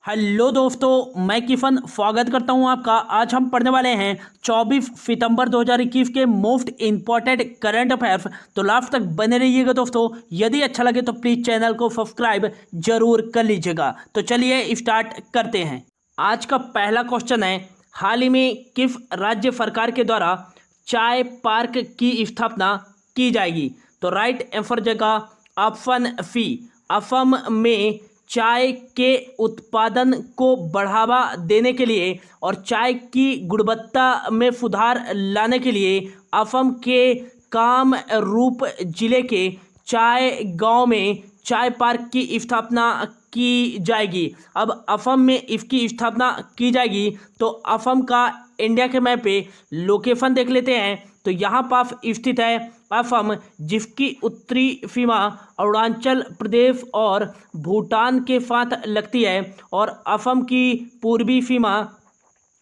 Hello दोस्तों, मैं किफन स्वागत करता हूं आपका। आज हम पढ़ने वाले हैं 24 सितंबर 2021 के मोस्ट इंपॉर्टेंट करंट अफेयर्स। तो लास्ट तक बने रहिएगा दोस्तों। यदि अच्छा लगे तो प्लीज़ चैनल को सब्सक्राइब जरूर कर लीजिएगा। तो चलिए स्टार्ट करते हैं। आज का पहला क्वेश्चन है, हाल ही में किस राज्य सरकार के द्वारा चाय पार्क की स्थापना की जाएगी? तो राइट आंसर जगह ऑप्शन सी, असम में चाय के उत्पादन को बढ़ावा देने के लिए और चाय की गुणवत्ता में सुधार लाने के लिए असम के कामरूप जिले के चाय गांव में चाय पार्क की स्थापना की जाएगी। अब असम में इसकी स्थापना की जाएगी तो असम का इंडिया के मैप पे लोकेशन देख लेते हैं। तो यहाँ पास स्थित है असम, जिसकी उत्तरी सीमा अरुणाचल प्रदेश और भूटान के साथ लगती है और असम की पूर्वी सीमा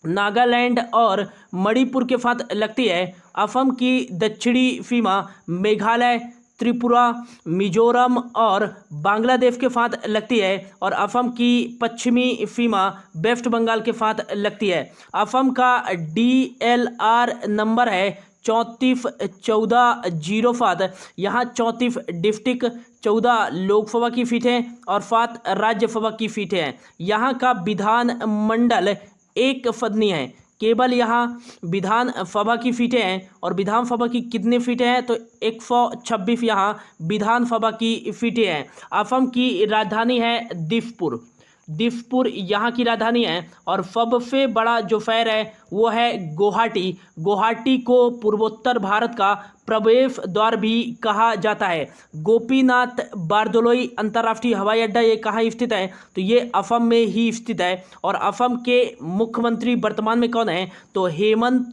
नागालैंड और मणिपुर के साथ लगती है। असम की दक्षिणी सीमा मेघालय, त्रिपुरा, मिजोरम और बांग्लादेश के साथ लगती है और असम की पश्चिमी सीमा वेस्ट बंगाल के साथ लगती है। असम का DLR नंबर है 341407। यहाँ 34 डिस्ट्रिक्ट, 14 लोकसभा की सीटें और 7 राज्यसभा की सीटें हैं। यहाँ का विधान मंडल एक सदनी है। केवल यहाँ विधानसभा की सीटें हैं और विधानसभा की कितनी सीटें हैं? तो 126 यहाँ विधानसभा की सीटें हैं। असम की राजधानी है दिसपुर। दिसपुर यहाँ की राजधानी है और सबसे बड़ा जो शहर है वो है गुवाहाटी। गुवाहाटी को पूर्वोत्तर भारत का प्रवेश द्वार भी कहा जाता है। गोपीनाथ बारदलोई अंतर्राष्ट्रीय हवाई अड्डा ये कहाँ स्थित है? तो ये असम में ही स्थित है। और असम के मुख्यमंत्री वर्तमान में कौन है? तो हेमंत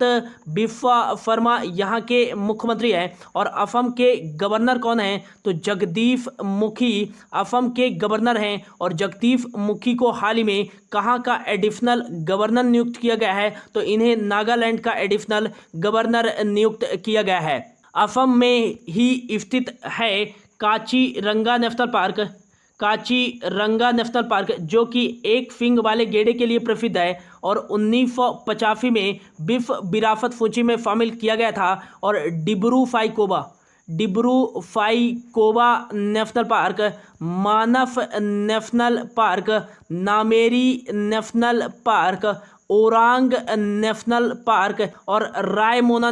बिस्वा शर्मा यहाँ के मुख्यमंत्री हैं। और असम के गवर्नर कौन है? तो जगदीश मुखी असम के गवर्नर हैं। और जगदीश मुखी को हाल ही में कहाँ का एडिशनल गवर्नर नियुक्त किया गया है? तो इन्हें नागालैंड का एडिशनल गवर्नर नियुक्त किया गया है। असम में ही स्थित है Kaziranga national park. Kaziranga national park जो कि एक सींग वाले गैंडे के लिए प्रसिद्ध है और 1985 में विश्व विरासत सूची में शामिल किया गया था। और Dibru Saikhowa national park, Manas national park, Nameri national park, Orang national park और Raimona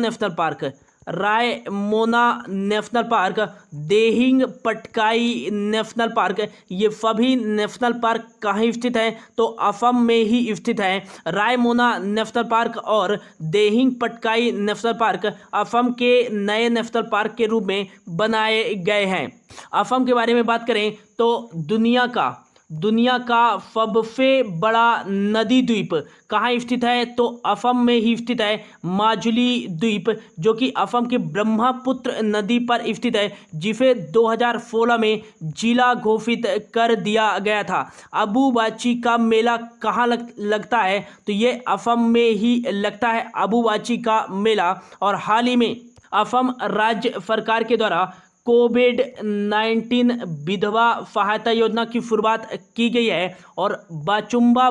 national park, Dehing Patkai national park, ये सभी नेशनल पार्क कहाँ स्थित हैं? तो असम में ही स्थित हैं। रायमोना नेशनल पार्क और देहिंग पटकाई नेशनल पार्क असम के नए नेशनल पार्क के रूप में बनाए गए हैं। असम के बारे में बात करें तो दुनिया का सबसे बड़ा नदी द्वीप कहाँ स्थित है? तो असम में ही स्थित है। माजुली द्वीप जो कि असम के ब्रह्मपुत्र नदी पर स्थित है, जिसे 2016 में जिला घोषित कर दिया गया था। अम्बुबाची का मेला कहाँ लगता है? तो ये असम में ही लगता है अम्बुबाची का मेला। और हाल ही में असम राज्य सरकार के द्वारा कोविड-19 विधवा सहायता योजना की शुरुआत की गई है। और बाचुंबा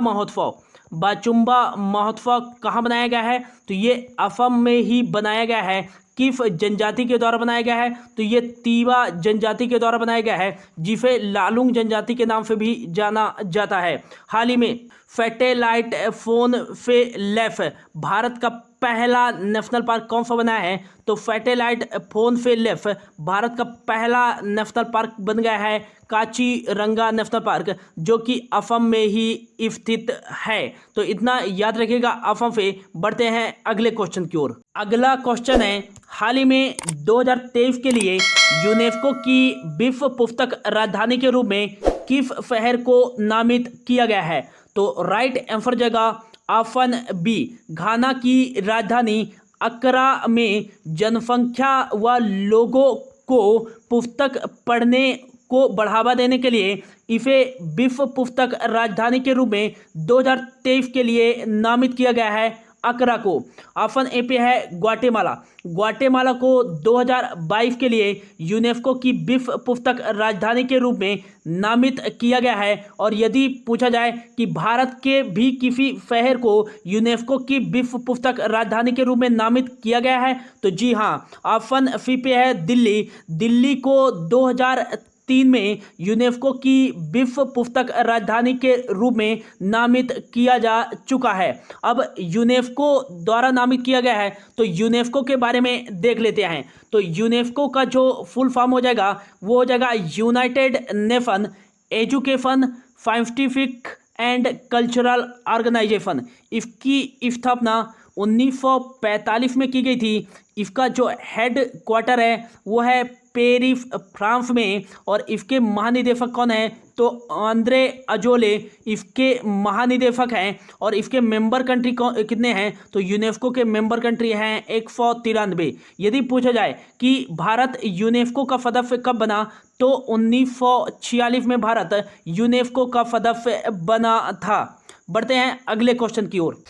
महोत्सव कहाँ बनाया गया है? तो ये असम में ही बनाया गया है। किस जनजाति के द्वारा बनाया गया है? तो ये तीवा जनजाति के द्वारा बनाया गया है, जिसे लालुंग जनजाति के नाम से भी जाना जाता है। हाल ही में सैटेलाइट फोन से लैस भारत का पहला नेशनल पार्क कौन सा बना है? तो सैटेलाइट फोन से लैस भारत का पहला नेशनल पार्क बन गया है काजीरंगा नेशनल पार्क, जो कि असम में ही स्थित है। तो इतना याद रखिएगा। असम से बढ़ते हैं अगले क्वेश्चन की ओर। अगला क्वेश्चन है, हाल ही में 2023 के लिए यूनेस्को की विश्व पुस्तक राजधानी के रूप में किस शहर को नामित किया गया है? तो राइट आंसर जगह ऑप्शन बी, घाना की राजधानी अक्रा में जनसंख्या व लोगों को पुस्तक पढ़ने को बढ़ावा देने के लिए इसे विश्व पुस्तक राजधानी के रूप में 2023 के लिए नामित किया गया है। अकरा को। ऑप्शन ए पे है ग्वाटेमाला। ग्वाटेमाला को 2022 के लिए यूनेस्को की विश्व पुस्तक राजधानी के रूप में नामित किया गया है। और यदि पूछा जाए कि भारत के भी किसी शहर को यूनेस्को की विश्व पुस्तक राजधानी के रूप में नामित किया गया है तो जी हाँ, ऑप्शन सी पे है दिल्ली। दिल्ली को 2003 में यूनेस्को की विश्व पुस्तक राजधानी के रूप में नामित किया जा चुका है। अब यूनेस्को द्वारा नामित किया गया है तो यूनेस्को के बारे में देख लेते हैं। तो यूनेस्को का जो फुल फॉर्म हो जाएगा वो हो जाएगा United Nation Education Scientific and Cultural Organization. इसकी स्थापना 1945 में की गई थी। इसका जो हेड क्वार्टर है वो है पेरिस फ्रांस में। और इसके महानिदेशक कौन है तो आंद्रे अजोले इसके महानिदेशक हैं। और इसके मेंबर कंट्री कितने हैं तो यूनेस्को के मेंबर कंट्री हैं 193। यदि पूछा जाए कि भारत यूनेस्को का सदस्य कब बना तो 1946 में भारत यूनेस्को का सदस्य बना था। बढ़ते हैं अगले क्वेश्चन की ओर।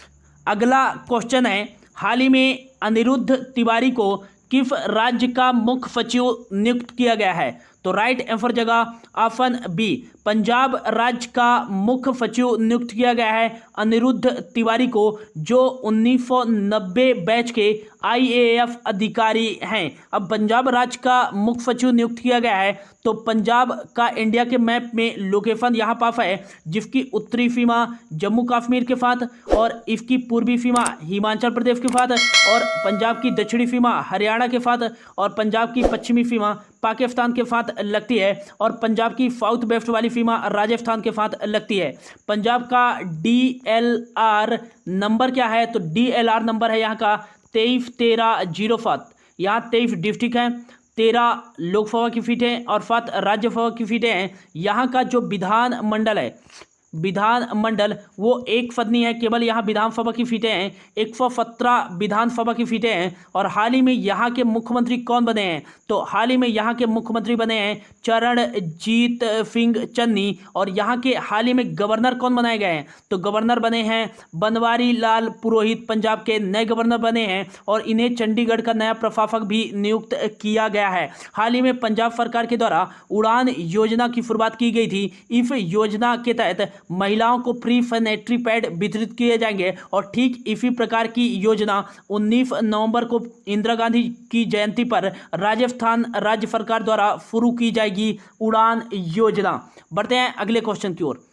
अगला क्वेश्चन है, हाल ही में अनिरुद्ध तिवारी को किस राज्य का मुख्य सचिव नियुक्त किया गया है तो राइट आंसर जगह ऑप्शन बी, पंजाब राज्य का मुख्य सचिव नियुक्त किया गया है अनिरुद्ध तिवारी को, जो 1990 बैच के आईएएफ अधिकारी हैं। अब पंजाब राज्य का मुख्य सचिव नियुक्त किया गया है तो पंजाब का इंडिया के मैप में लोकेशन यहाँ पास है, जिसकी उत्तरी सीमा जम्मू कश्मीर के साथ और इसकी पूर्वी सीमा हिमाचल प्रदेश के साथ और पंजाब की दक्षिणी सीमा हरियाणा के साथ और पंजाब की पश्चिमी सीमा पाकिस्तान के साथ लगती है और पंजाब की साउथ वेस्ट वाली सीमा राजस्थान के साथ लगती है। पंजाब का DLR नंबर क्या है तो DLR नंबर है यहाँ का 231307। यहाँ 23 डिस्ट्रिक्ट हैं, 13 लोकसभा की सीटें हैं और 7 राज्यसभा की सीटें हैं। यहाँ का जो विधान मंडल है, विधान मंडल वो एक सदनी है, केवल यहाँ विधानसभा की सीटें हैं, 117 विधानसभा की सीटें हैं। और हाल ही में यहाँ के मुख्यमंत्री कौन बने हैं तो हाल ही में यहाँ के मुख्यमंत्री बने हैं चरणजीत सिंह चन्नी। और यहाँ के हाल ही में गवर्नर कौन बनाए गए हैं तो गवर्नर बने हैं बनवारी लाल पुरोहित, पंजाब के नए गवर्नर बने हैं और इन्हें चंडीगढ़ का नया प्रशासक भी नियुक्त किया गया है। हाल ही में पंजाब सरकार के द्वारा उड़ान योजना की शुरुआत की गई थी। इस योजना के तहत महिलाओं को फ्री सैनिटरी पैड वितरित किए जाएंगे और ठीक इसी प्रकार की योजना 19 नवंबर को इंदिरा गांधी की जयंती पर राजस्थान राज्य सरकार द्वारा शुरू की जाएगी उड़ान योजना। बढ़ते हैं अगले क्वेश्चन की ओर।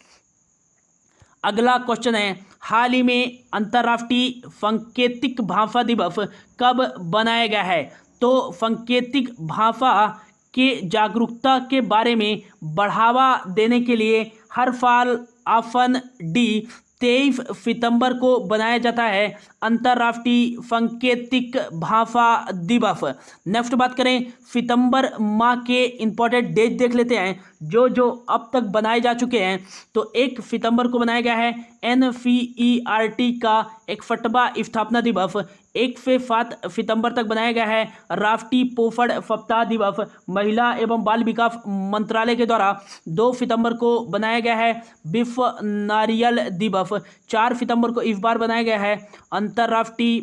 अगला क्वेश्चन है, हाल ही में अंतर्राष्ट्रीय सांकेतिक भाषा दिवस कब बनाया गया है तो सांकेतिक भाषा के जागरूकता के बारे में बढ़ावा देने के लिए हर साल ऑप्शन डी 23 सितंबर को बनाया जाता है अंतर्राष्ट्रीय सांकेतिक भाषा दिवस। नेक्स्ट बात करें सितंबर माह के इंपॉर्टेंट डेट देख लेते हैं जो अब तक बनाए जा चुके हैं। तो 1 सितंबर को बनाया गया है NCERT का 61वां स्थापना दिवस। 1 से 7 सितंबर तक बनाया गया है राष्ट्रीय पोषण सप्ताह दिवस महिला एवं बाल विकास मंत्रालय के द्वारा। 2 सितंबर को बनाया गया है विश्व नारियल दिवस। 4 सितंबर को इस बार बनाया गया है अंतर्राष्ट्रीय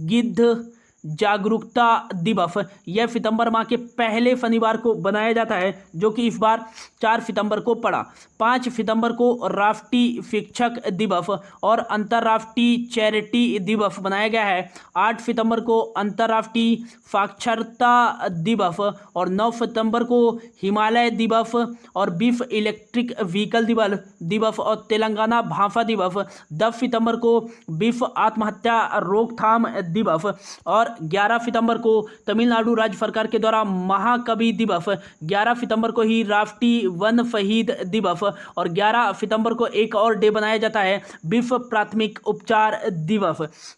गिद्ध जागरूकता दिवस। यह सितंबर माह के पहले शनिवार को बनाया जाता है जो कि इस बार 4 सितंबर को पड़ा। 5 सितंबर को राष्ट्रीय शिक्षक दिवस और अंतर्राष्ट्रीय चैरिटी दिवस बनाया गया है। 8 सितंबर को अंतर्राष्ट्रीय साक्षरता दिवस और 9 सितंबर को हिमालय दिवस और विश्व इलेक्ट्रिक व्हीकल दिवस और तेलंगाना भाषा दिवस। 10 सितंबर को विश्व आत्महत्या रोकथाम दिवस और 11 सितंबर को तमिलनाडु राज्य सरकार के द्वारा महाकवि दिवस। 11 सितंबर को ही राष्ट्रीय वन शहीद दिवस और 11 सितंबर को एक और डे बनाया जाता है विश्व प्राथमिक उपचार दिवस।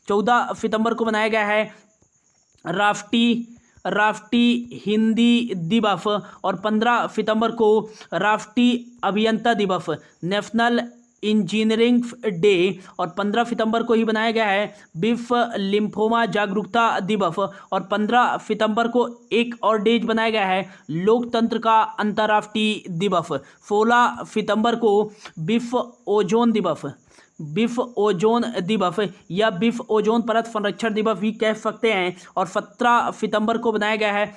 14 सितंबर को बनाया गया है राष्ट्रीय हिंदी दिवस और 15 सितंबर को राष्ट्रीय अभियंता दिवस नेशनल इंजीनियरिंग डे और 15 सितंबर को ही बनाया गया है विश्व लिम्फोमा जागरूकता दिवस और 15 सितंबर को एक और डेज बनाया गया है लोकतंत्र का अंतर्राष्ट्रीय दिवस। 16 सितंबर को विश्व ओजोन दिवस बिफ ओजोन दिवस या बिफ ओजोन परत संरक्षण दिवस भी कह सकते हैं। और 17 सितंबर को बनाया गया है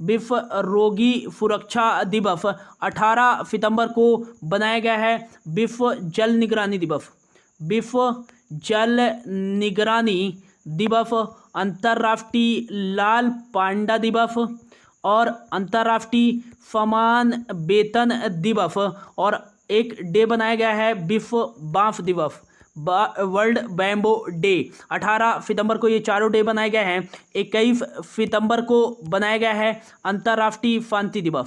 बिफ रोगी सुरक्षा दिवस। 18 सितंबर को बनाया गया है बिफ जल निगरानी दिवस। बिफ जल निगरानी दिवस, अंतर्राष्ट्रीय लाल पांडा दिवस और अंतर्राष्ट्रीय समान वेतन दिवस। और एक डे बनाया गया है बिफ बांस दिवस, वर्ल्ड बैम्बो डे। 18 सितंबर को ये चारों डे बनाए गए हैं। 21 सितंबर को बनाया गया है अंतर्राष्ट्रीय शांति दिवस,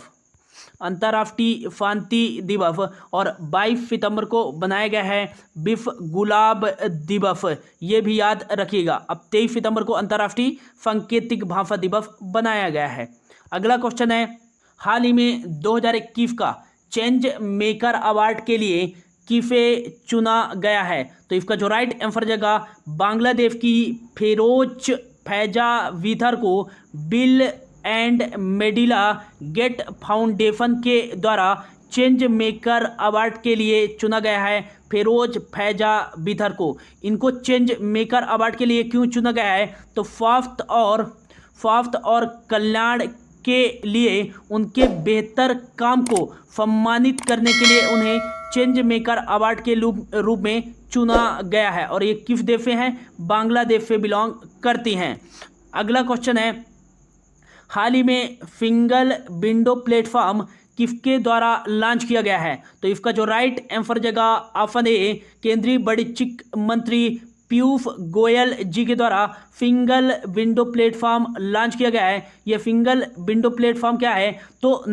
अंतर्राष्ट्रीय शांति दिवस। और 22 सितंबर को बनाया गया है विश्व गुलाब दिवस, ये भी याद रखिएगा। अब 23 सितंबर को अंतर्राष्ट्रीय सांकेतिक भाषा दिवस बनाया गया है। अगला क्वेश्चन है, हाल ही में 2021 का चेंज मेकर अवार्ड के लिए किसे चुना गया है? तो इसका जो राइट आंसर जगह बांग्लादेश की फेरोज फैजा विथर को बिल एंड मेडिला गेट फाउंडेशन के द्वारा चेंज मेकर अवार्ड के लिए चुना गया है। फेरोज फैजा विथर को इनको चेंज मेकर अवार्ड के लिए क्यों चुना गया है? तो स्वास्थ्य और कल्याण के लिए उनके बेहतर काम को सम्मानित करने के लिए उन्हें चेंज मेकर अवार्ड के रूप में चुना गया है। और ये किस देश से हैं? बांग्लादेश से बिलोंग करती हैं। अगला क्वेश्चन है, हाल ही में सिंगल विंडो प्लेटफॉर्म किसके द्वारा लॉन्च किया गया है? तो इसका जो राइट आंसर जगह ऑप्शन ए केंद्रीय वाणिज्यिक मंत्री पीयूष गोयल जी के द्वारा सिंगल विंडो प्लेटफॉर्म लॉन्च किया गया है। यह सिंगल विंडो प्लेटफॉर्म क्या है? तो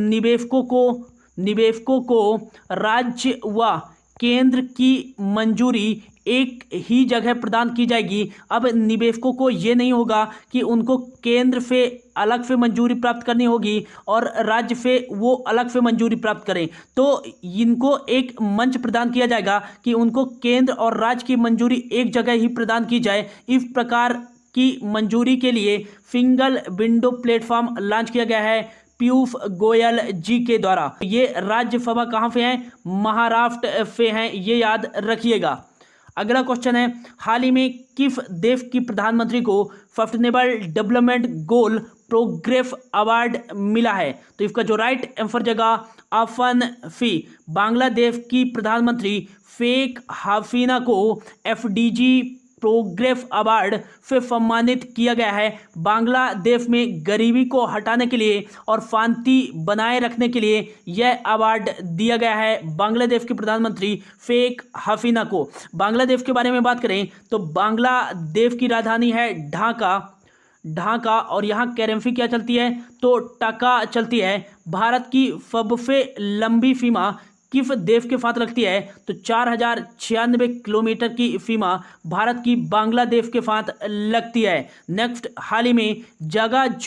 निवेशकों को राज्य व केंद्र की मंजूरी एक ही जगह प्रदान की जाएगी। अब निवेशकों को ये नहीं होगा कि उनको केंद्र से अलग से मंजूरी प्राप्त करनी होगी और राज्य से वो अलग से मंजूरी प्राप्त करें, तो इनको एक मंच प्रदान किया जाएगा कि उनको केंद्र और राज्य की मंजूरी एक जगह ही प्रदान की जाए। इस प्रकार की मंजूरी के लिए सिंगल विंडो प्लेटफॉर्म लॉन्च किया गया है पीयूष गोयल जी के द्वारा। ये राज्यसभा कहाँ से हैं? महाराष्ट्र से हैं, ये याद रखिएगा। अगला क्वेश्चन है, हाल ही में किस देश की प्रधानमंत्री को sustainable development goal progress award मिला है? तो इसका जो राइट आंसर जगह ऑप्शन सी बांग्लादेश की प्रधानमंत्री शेख हसीना को एफडीजी प्रोग्रेस अवार्ड से सम्मानित किया गया है। बांग्लादेश में गरीबी को हटाने के लिए और शांति बनाए रखने के लिए यह अवार्ड दिया गया है बांग्लादेश के प्रधानमंत्री शेख हसीना को। बांग्लादेश के बारे में बात करें तो बांग्लादेश की राजधानी है ढाका और यहाँ करेंसी क्या चलती है? तो टका चलती है। भारत की सबसे लंबी सीमा किस देश के साथ लगती है? तो 4096 किलोमीटर की सीमा भारत की बांग्लादेश के साथ लगती है। नेक्स्ट, हाल ही में जगह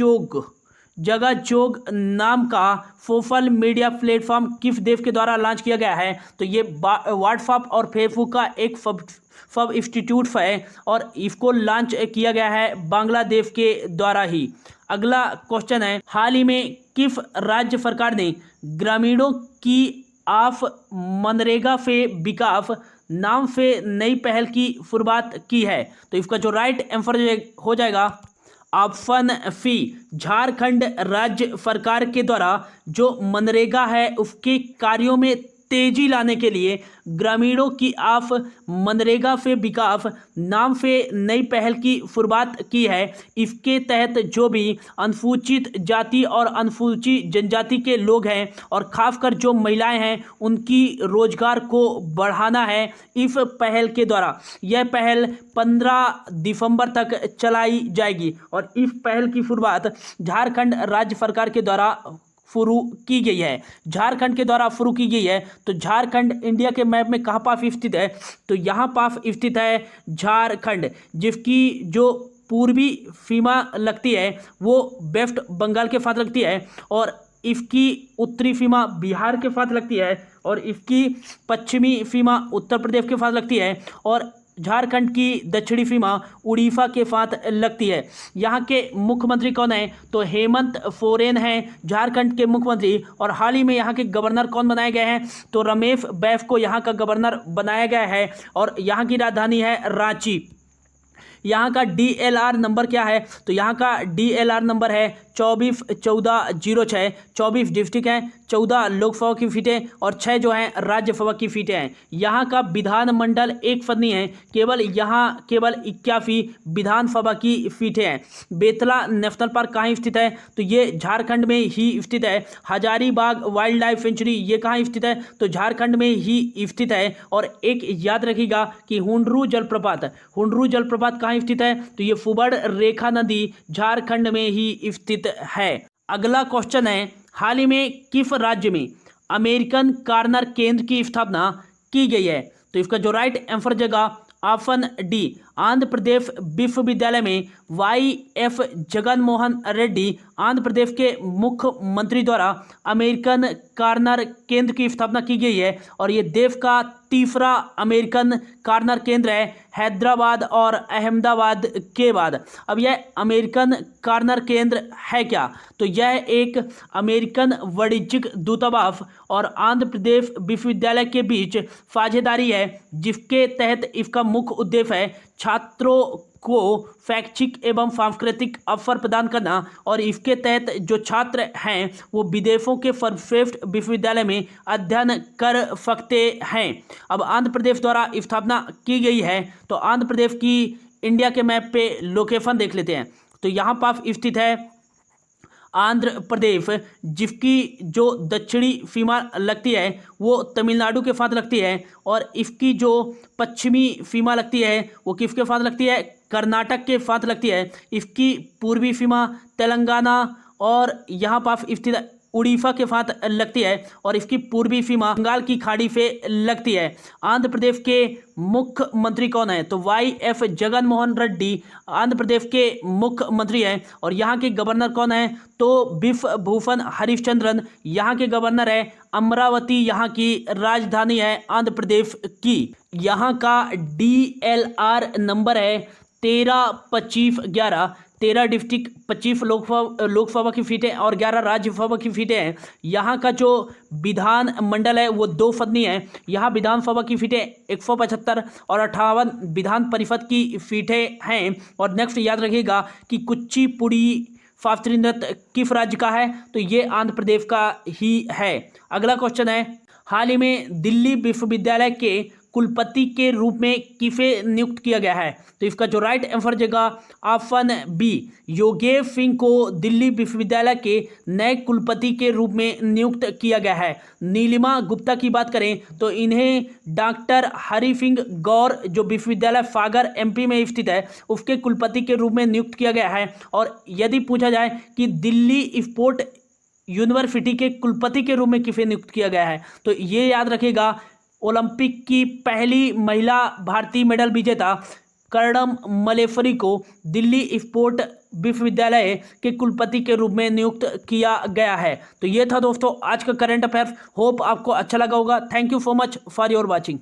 नाम का सोशल मीडिया प्लेटफॉर्म किस देश के द्वारा लॉन्च किया गया है? तो ये व्हाट्सएप और फेसबुक का एक सब इंस्टीट्यूट है और इसको लॉन्च किया गया है बांग्लादेश के द्वारा ही। अगला क्वेश्चन है, हाल ही में किस राज्य सरकार ने ग्रामीणों की ऑफ मनरेगा से विकास नाम से नई पहल की शुरुआत की है? तो इसका जो राइट आंसर हो जाएगा ऑप्शन सी झारखंड राज्य सरकार के द्वारा जो मनरेगा है उसके कार्यों में तेजी लाने के लिए ग्रामीणों की ऑफ मनरेगा से विकास नाम से नई पहल की शुरुआत की है। इसके तहत जो भी अनुसूचित जाति और अनुसूचित जनजाति के लोग हैं और खासकर जो महिलाएं हैं उनकी रोजगार को बढ़ाना है इस पहल के द्वारा। यह पहल 15 दिसंबर तक चलाई जाएगी और इस पहल की शुरुआत झारखंड राज्य सरकार के द्वारा शुरू की गई है। झारखंड के द्वारा शुरू की गई है। तो झारखंड इंडिया के मैप में कहाँ पास स्थित है? तो यहाँ पास स्थित है झारखंड, जिसकी जो पूर्वी सीमा लगती है वो वेस्ट बंगाल के साथ लगती है और इसकी उत्तरी सीमा बिहार के साथ लगती है और इसकी पश्चिमी सीमा उत्तर प्रदेश के साथ लगती है और झारखंड की दक्षिणी सीमा उड़ीसा के साथ लगती है। यहाँ के मुख्यमंत्री कौन है? तो हेमंत सोरेन हैं झारखंड के मुख्यमंत्री। और हाल ही में यहाँ के गवर्नर कौन बनाए गए हैं? तो रमेश बैस को यहाँ का गवर्नर बनाया गया है और यहाँ की राजधानी है रांची। यहाँ का DLR नंबर क्या है? तो यहाँ का DLR नंबर है 241406। 24 डिस्ट्रिक्ट हैं, 14 लोकसभा की सीटें और 6 जो हैं राज्यसभा की सीटें हैं। यहाँ का विधानमंडल एक सदनी है, यहाँ केवल 81 विधानसभा की सीटें हैं। बेतला नेशनल पार्क कहाँ स्थित है? तो ये झारखंड में ही स्थित है। हजारीबाग वाइल्ड लाइफ सेंचुरी ये कहाँ स्थित है? तो झारखंड में ही स्थित है। और एक याद रखिएगा कि हुंडरू जलप्रपात कहाँ स्थित है? तो ये सुवर्ण रेखा नदी झारखंड में ही स्थित है। अगला क्वेश्चन है, हाल ही में किस राज्य में अमेरिकन कॉर्नर केंद्र की स्थापना की गई है? तो इसका जो राइट आंसर जगह ऑप्शन डी, आंध्र प्रदेश विश्वविद्यालय में YF जगनमोहन रेड्डी आंध्र प्रदेश के मुख्यमंत्री द्वारा अमेरिकन कॉर्नर केंद्र की स्थापना की गई है। और ये देश का तीसरा अमेरिकन कॉर्नर केंद्र है, हैदराबाद और अहमदाबाद के बाद। अब यह अमेरिकन कॉर्नर केंद्र है क्या? तो यह एक अमेरिकन वाणिज्यिक दूतावास और आंध्र प्रदेश विश्वविद्यालय के बीच साझेदारी है, जिसके तहत इसका मुख्य उद्देश्य है छात्रों को शैक्षिक एवं सांस्कृतिक अवसर प्रदान करना। और इसके तहत जो छात्र हैं वो विदेशों के सर्वश्रेष्ठ विश्वविद्यालय में अध्ययन कर सकते हैं। अब आंध्र प्रदेश द्वारा स्थापना की गई है, तो आंध्र प्रदेश की इंडिया के मैप पे लोकेशन देख लेते हैं। तो यहाँ पास स्थित है आंध्र प्रदेश, जिसकी जो दक्षिणी सीमा लगती है वो तमिलनाडु के साथ लगती है। और इसकी जो पश्चिमी सीमा लगती है वो किसके साथ लगती है? कर्नाटक के साथ लगती है। इसकी पूर्वी सीमा तेलंगाना और यहाँ पास स्थित उड़ीसा के साथ लगती है। और इसकी पूर्वी सीमा बंगाल की खाड़ी से लगती है। आंध्र प्रदेश के मुख्यमंत्री कौन है? तो YF जगनमोहन रेड्डी आंध्र प्रदेश के मुख्यमंत्री हैं। और यहाँ के गवर्नर कौन है? तो बिश्वभूषण हरिश्चंद्रन यहाँ के गवर्नर है। अमरावती यहाँ की राजधानी है आंध्र प्रदेश की। यहाँ का DLR नंबर है 132511। 13 डिस्ट्रिक्ट, 25 लोकसभा की सीटें और 11 राज्यसभा की सीटें हैं। यहाँ का जो विधान मंडल है वो 2 सदनी है। यहाँ विधानसभा की सीटें 175 और 58 विधान परिषद की सीटें हैं। और नेक्स्ट याद रखिएगा कि कुचिपुड़ी शास्त्रीय नृत्य किस राज्य का है? तो ये आंध्र प्रदेश का ही है। अगला क्वेश्चन है, हाल ही में दिल्ली विश्वविद्यालय के कुलपति के रूप में किसे नियुक्त किया गया है? तो इसका जो राइट आंसर जगह ऑप्शन बी, योगेश सिंह को दिल्ली विश्वविद्यालय के नए कुलपति के रूप में नियुक्त किया गया है। नीलिमा गुप्ता की बात करें तो इन्हें डॉक्टर हरि सिंह गौर जो विश्वविद्यालय सागर MP में स्थित है उसके कुलपति के रूप में नियुक्त किया गया है। और यदि पूछा जाए कि दिल्ली स्पोर्ट यूनिवर्सिटी के कुलपति के रूप में किसे नियुक्त किया गया है, तो ये याद रखिएगा ओलंपिक की पहली महिला भारतीय मेडल विजेता कर्णम मलेश्वरी को दिल्ली स्पोर्ट विश्वविद्यालय के कुलपति के रूप में नियुक्त किया गया है। तो ये था दोस्तों आज का करंट अफेयर्स। होप आपको अच्छा लगा होगा। Thank you so much for your watching.